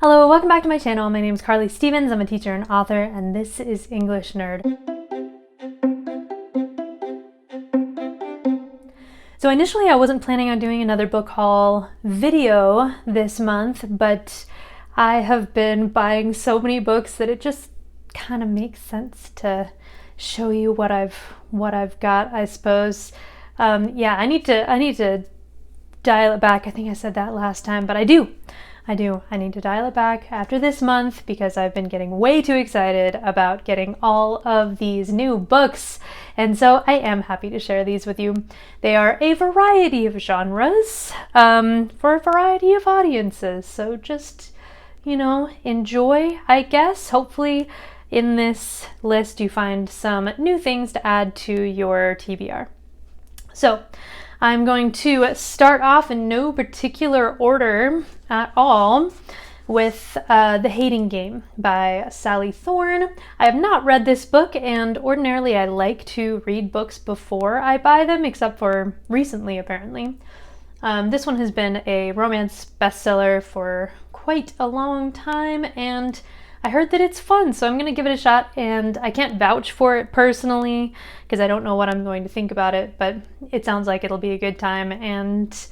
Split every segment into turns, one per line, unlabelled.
Hello, welcome back to my channel. My name is Carly Stevens. I'm a teacher and author, and this is English Nerd. So initially I wasn't planning on doing another book haul video this month, but I have been buying so many books that it just kind of makes sense to show you what I've got, I suppose. Yeah, I need to dial it back. I think I said that last time, but I do. I need to dial it back after this month because I've been getting way too excited about getting all of these new books. And so I am happy to share these with you. They are a variety of genres for a variety of audiences. So just, enjoy, I guess. Hopefully in this list you find some new things to add to your TBR. So I'm going to start off in no particular order at all with The Hating Game by Sally Thorne. I have not read this book, and ordinarily I like to read books before I buy them, except for recently apparently. This one has been a romance bestseller for quite a long time, and I heard that it's fun, so I'm going to give it a shot, and I can't vouch for it personally because I don't know what I'm going to think about it, but it sounds like it'll be a good time, and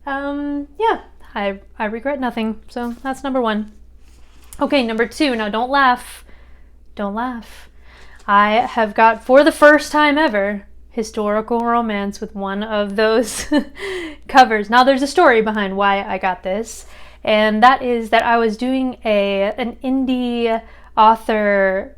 yeah, I regret nothing, so that's number one. Okay, number two. Now don't laugh. Don't laugh. I have got, for the first time ever, historical romance with one of those covers. Now there's a story behind why I got this. And that is that I was doing an indie author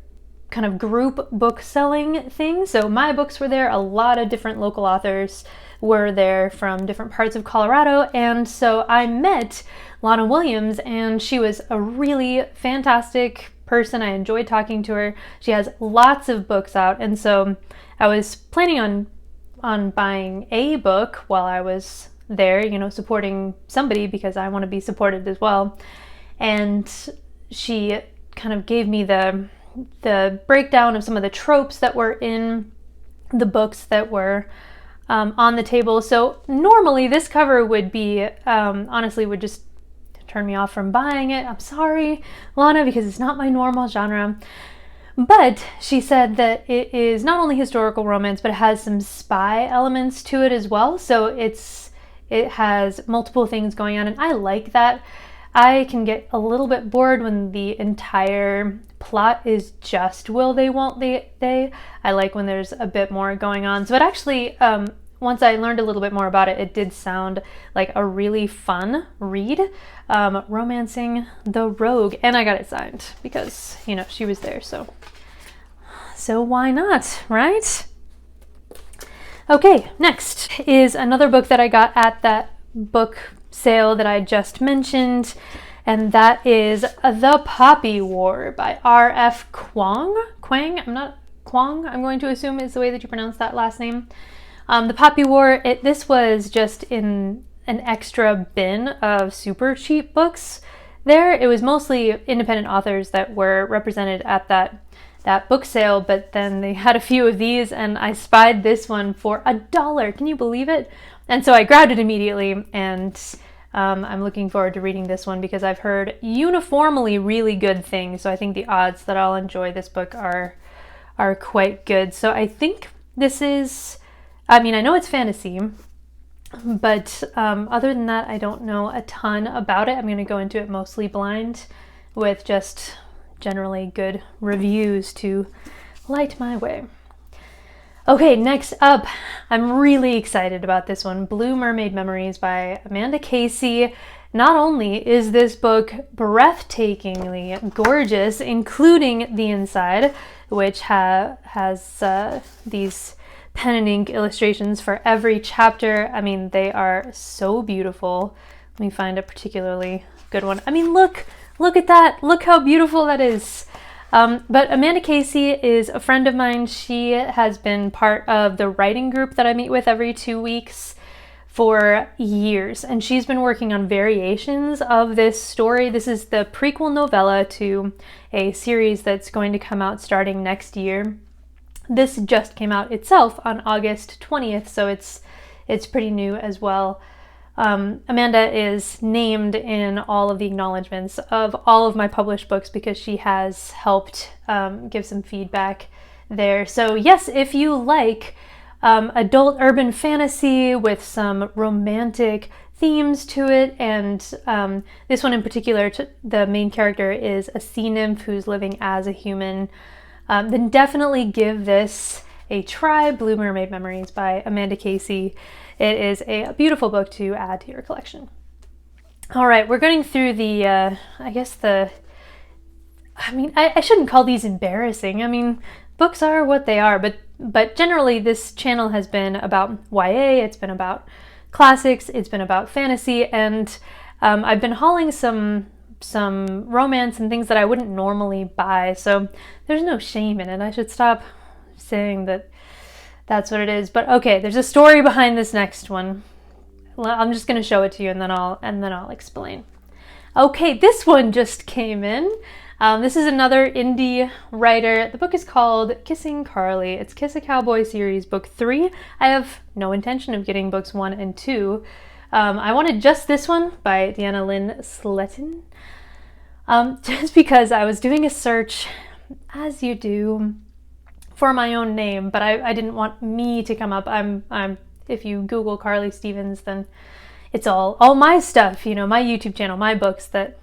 kind of group book selling thing. So my books were there. A lot of different local authors were there from different parts of Colorado. And so I met Lana Williams, and she was a really fantastic person. I enjoyed talking to her. She has lots of books out. And so I was planning on buying a book while I was there, supporting somebody because I want to be supported as well. And she kind of gave me the breakdown of some of the tropes that were in the books that were on the table. So normally this cover would be, honestly, would just turn me off from buying it. I'm sorry, Lana, because it's not my normal genre. But she said that it is not only historical romance, but it has some spy elements to it as well. So it has multiple things going on, and I like that. I can get a little bit bored when the entire plot is just will they, won't they. I like when there's a bit more going on. So it actually, once I learned a little bit more about it, it did sound like a really fun read, romancing the rogue. And I got it signed because, she was there. So why not, right? Okay, next is another book that I got at that book sale that I just mentioned, and that is The Poppy War by R.F. Kuang. I'm going to assume is the way that you pronounce that last name. The Poppy War, this was just in an extra bin of super cheap books there. It was mostly independent authors that were represented at that book sale, but then they had a few of these, and I spied this one for $1. Can you believe it? And so I grabbed it immediately, and I'm looking forward to reading this one because I've heard uniformly really good things. So I think the odds that I'll enjoy this book are quite good. So I think this is, I know it's fantasy, but other than that, I don't know a ton about it. I'm going to go into it mostly blind with just generally good reviews to light my way. Okay, next up, I'm really excited about this one, Blue Mermaid Memories by Amanda Casey. Not only is this book breathtakingly gorgeous, including the inside, which has these pen and ink illustrations for every chapter. They are so beautiful. Let me find a particularly good one. Look at that. Look how beautiful that is. But Amanda Casey is a friend of mine. She has been part of the writing group that I meet with every 2 weeks for years. And she's been working on variations of this story. This is the prequel novella to a series that's going to come out starting next year. This just came out itself on August 20th, so it's pretty new as well. Amanda is named in all of the acknowledgments of all of my published books because she has helped give some feedback there. So yes, if you like adult urban fantasy with some romantic themes to it, and this one in particular, the main character is a sea nymph who's living as a human, then definitely give this a try. Blue Mermaid Memories by Amanda Casey. It is a beautiful book to add to your collection. All right, we're going through the, I shouldn't call these embarrassing. I mean, books are what they are, but generally this channel has been about YA, it's been about classics, it's been about fantasy, and I've been hauling some romance and things that I wouldn't normally buy, so there's no shame in it. I should stop saying that that's what it is. But okay, there's a story behind this next one. I'm just going to show it to you and then I'll explain. Okay, this one just came in. This is another indie writer. The book is called Kissing Carly. It's Kiss a Cowboy series, book 3. I have no intention of getting books 1 and 2. I wanted just this one by Deanna Lynn Sletten, just because I was doing a search, as you do, for my own name, but I didn't want me to come up. I'm if you Google Carly Stevens, then it's all my stuff, you know, my YouTube channel, my books that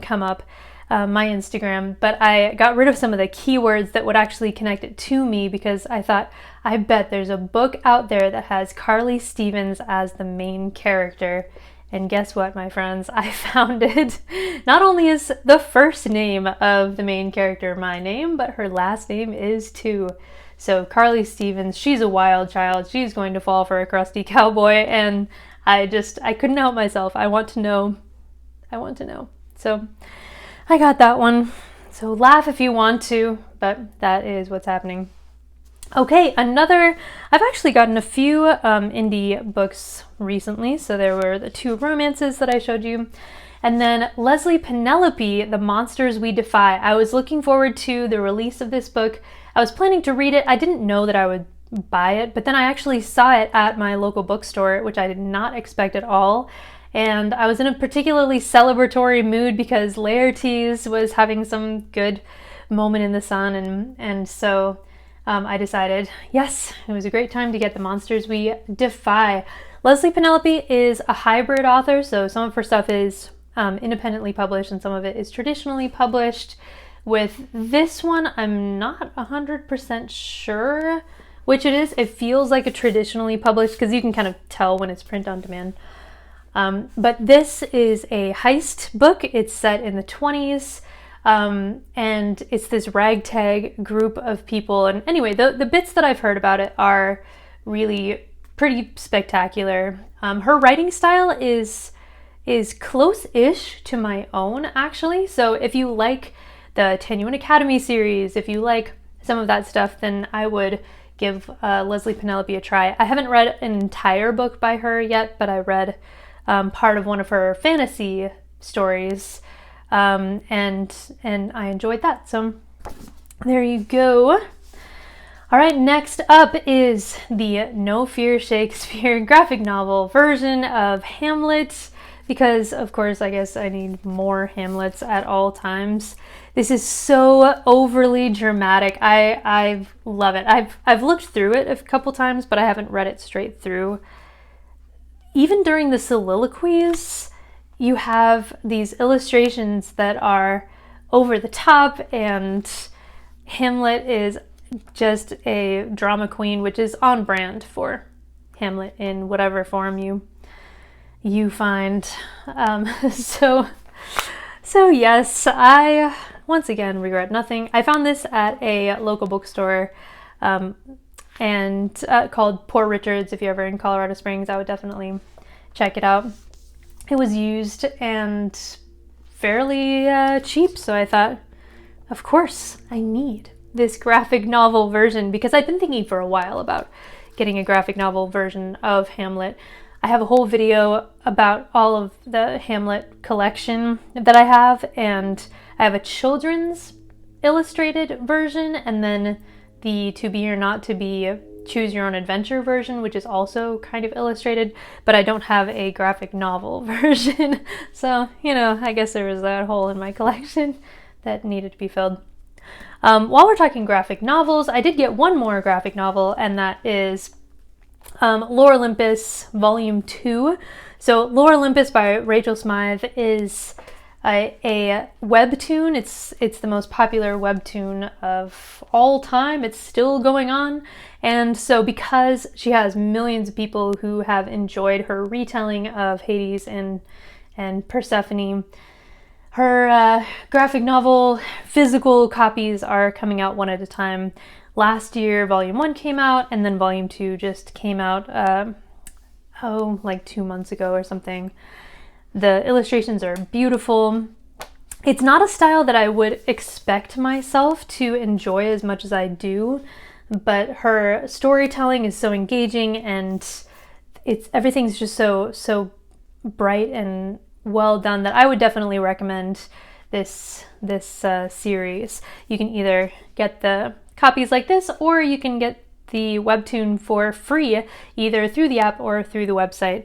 come up, my Instagram. But I got rid of some of the keywords that would actually connect it to me because I thought, I bet there's a book out there that has Carly Stevens as the main character. And guess what, my friends? I found it. Not only is the first name of the main character my name, but her last name is too. So Carly Stevens, she's a wild child. She's going to fall for a crusty cowboy, and I couldn't help myself. I want to know. So I got that one. So laugh if you want to, but that is what's happening. Okay, I've actually gotten a few indie books recently. So there were the 2 romances that I showed you. And then Leslie Penelope, The Monsters We Defy. I was looking forward to the release of this book. I was planning to read it. I didn't know that I would buy it, but then I actually saw it at my local bookstore, which I did not expect at all. And I was in a particularly celebratory mood because Laertes was having some good moment in the sun, and so I decided, yes, it was a great time to get The Monsters We Defy. Leslie Penelope is a hybrid author, so some of her stuff is independently published and some of it is traditionally published. With this one, I'm not 100% sure which it is. It feels like a traditionally published because you can kind of tell when it's print on demand. But this is a heist book. It's set in the 20s. And it's this ragtag group of people. And anyway, the bits that I've heard about it are really pretty spectacular. Her writing style is close-ish to my own, actually. So if you like the 10 Academy series, if you like some of that stuff, then I would give Leslie Penelope a try. I haven't read an entire book by her yet, but I read part of one of her fantasy stories. And I enjoyed that. So there you go. All right, next up is the No Fear Shakespeare graphic novel version of Hamlet, because of course I guess I need more Hamlets at all times. This is so overly dramatic. I love it. I've looked through it a couple times, but I haven't read it straight through. Even during the soliloquies, you have these illustrations that are over the top, and Hamlet is just a drama queen, which is on brand for Hamlet in whatever form you find. So yes, I once again regret nothing. I found this at a local bookstore and called Poor Richard's. If you're ever in Colorado Springs, I would definitely check it out. It was used and fairly cheap, so I thought, of course, I need this graphic novel version, because I've been thinking for a while about getting a graphic novel version of Hamlet. I have a whole video about all of the Hamlet collection that I have, and I have a children's illustrated version and then the to be or not to be choose your own adventure version, which is also kind of illustrated, but I don't have a graphic novel version. So, I guess there was that hole in my collection that needed to be filled. While we're talking graphic novels, I did get one more graphic novel, and that is Lore Olympus Volume 2. So Lore Olympus by Rachel Smythe is a webtoon. It's the most popular webtoon of all time. It's still going on. And so because she has millions of people who have enjoyed her retelling of Hades and Persephone, her graphic novel physical copies are coming out one at a time. Last year, Volume 1 came out, and then Volume 2 just came out, like 2 months ago or something. The illustrations are beautiful. It's not a style that I would expect myself to enjoy as much as I do, but her storytelling is so engaging, and everything's just so bright and well done that I would definitely recommend this series. You can either get the copies like this, or you can get the webtoon for free, either through the app or through the website.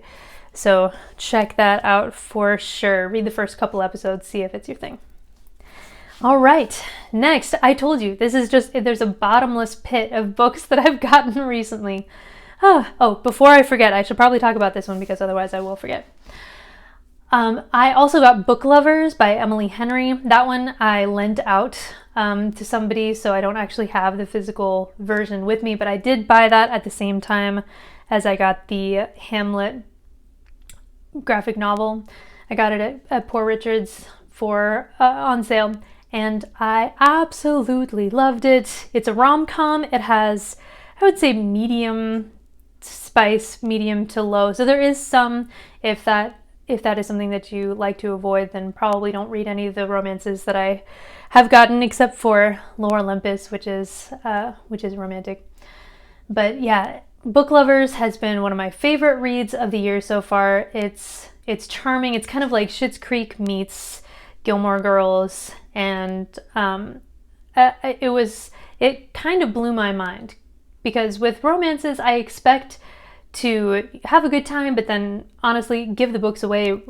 So check that out for sure. Read the first couple episodes, see if it's your thing. All right, next, I told you, there's a bottomless pit of books that I've gotten recently. Oh, before I forget, I should probably talk about this one because otherwise I will forget. I also got Book Lovers by Emily Henry. That one I lent out to somebody, so I don't actually have the physical version with me, but I did buy that at the same time as I got the Hamlet graphic novel. I got it at Poor Richard's for on sale, and I absolutely loved it. It's a rom-com. It has, I would say, medium spice, medium to low. So there is some, if that is something that you like to avoid, then probably don't read any of the romances that I have gotten, except for Lore Olympus, which is romantic. But yeah, Book Lovers has been one of my favorite reads of the year so far. It's charming. It's kind of like Schitt's Creek meets Gilmore Girls, and it kind of blew my mind, because with romances I expect to have a good time, but then honestly give the books away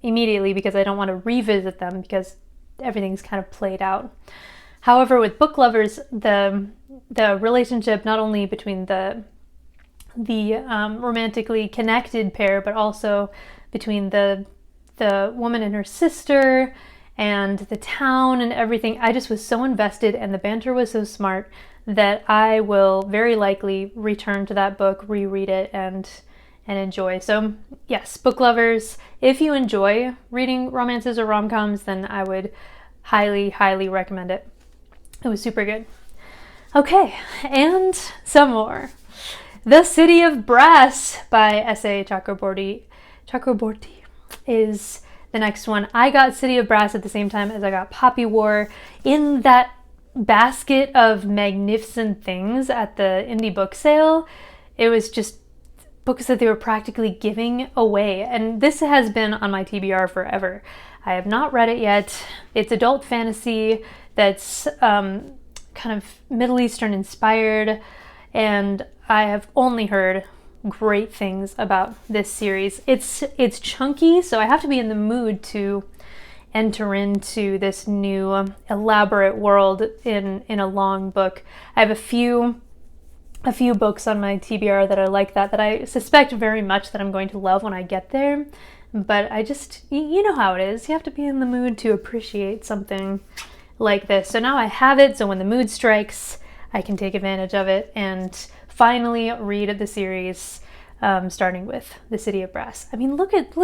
immediately because I don't want to revisit them because everything's kind of played out. However, with Book Lovers, the relationship not only between the romantically connected pair, but also between the woman and her sister and the town and everything, I just was so invested, and the banter was so smart that I will very likely return to that book, reread it, and enjoy. So yes, Book Lovers, if you enjoy reading romances or rom-coms, then I would highly, highly recommend it. It was super good. Okay, and some more. The City of Brass by S.A. Chakraborty is the next one. I got City of Brass at the same time as I got Poppy War in that basket of magnificent things at the indie book sale. It was just books that they were practically giving away, and this has been on my TBR forever. I have not read it yet. It's adult fantasy that's kind of Middle Eastern inspired, and I have only heard great things about this series. It's chunky, so I have to be in the mood to enter into this new elaborate world in a long book. I have a few books on my TBR that are like that I suspect very much that I'm going to love when I get there, but I just, you know how it is, you have to be in the mood to appreciate something like this. So now I have it, so when the mood strikes, I can take advantage of it and finally read the series, starting with The City of Brass. I mean,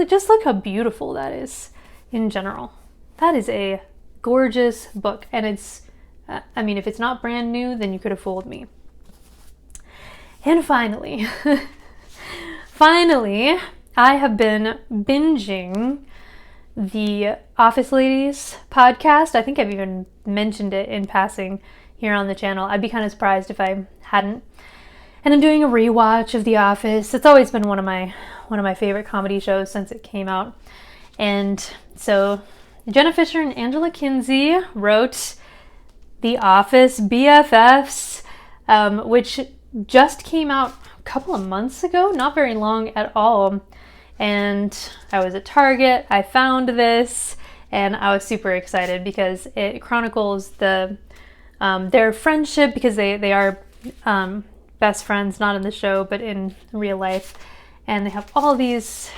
just look how beautiful that is in general. That is a gorgeous book, and it's, if it's not brand new, then you could have fooled me. And finally, I have been binging the Office Ladies podcast. I think I've even mentioned it in passing here on the channel. I'd be kind of surprised if I hadn't. And I'm doing a rewatch of The Office. It's always been one of my favorite comedy shows since it came out. And so Jenna Fischer and Angela Kinsey wrote The Office BFFs, which just came out a couple of months ago, not very long at all. And I was at Target, I found this, and I was super excited because it chronicles their friendship, because they are best friends, not in the show, but in real life. And they have all these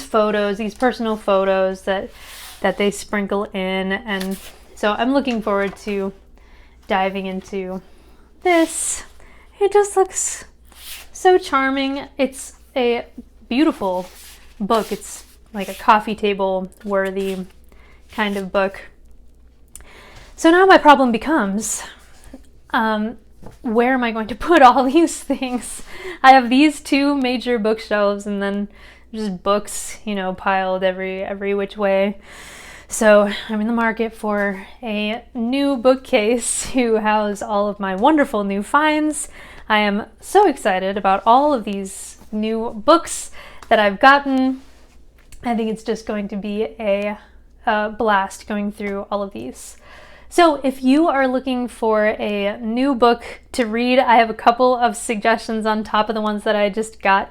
photos, these personal photos that they sprinkle in. And so I'm looking forward to diving into this. It just looks so charming. It's a beautiful book. It's like a coffee table worthy kind of book. So now my problem becomes, where am I going to put all these things? I have these two major bookshelves and then just books, piled every which way. So I'm in the market for a new bookcase to house all of my wonderful new finds. I am so excited about all of these new books that I've gotten. I think it's just going to be a blast going through all of these. So if you are looking for a new book to read, I have a couple of suggestions on top of the ones that I just got.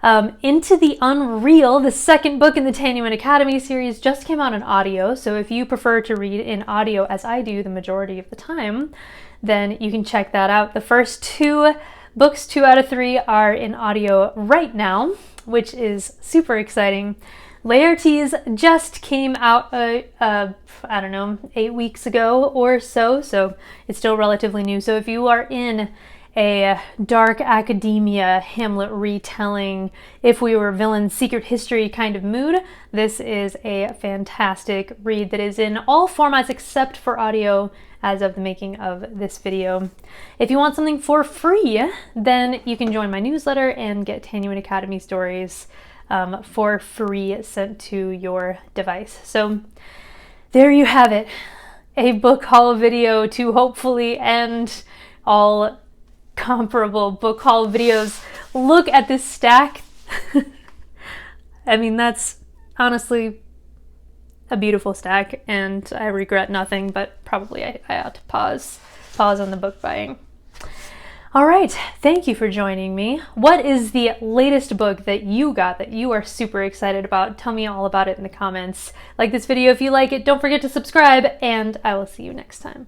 Into the Unreal, the second book in the Tanyuan Academy series, just came out in audio. So if you prefer to read in audio, as I do the majority of the time, then you can check that out. The first two books, 2 out of 3, are in audio right now, which is super exciting. Laertes just came out, 8 weeks ago or so, so it's still relatively new. So if you are in a dark academia, Hamlet retelling, if we were villains, secret history kind of mood, this is a fantastic read that is in all formats except for audio as of the making of this video. If you want something for free, then you can join my newsletter and get Tanyuan Academy stories for free sent to your device. So there you have it, a book haul video to hopefully end all comparable book haul videos. Look at this stack. I mean, that's honestly a beautiful stack, and I regret nothing, but probably I ought to pause on the book buying. All right, thank you for joining me. What is the latest book that you got that you are super excited about? Tell me all about it in the comments. Like this video if you like it. Don't forget to subscribe, and I will see you next time.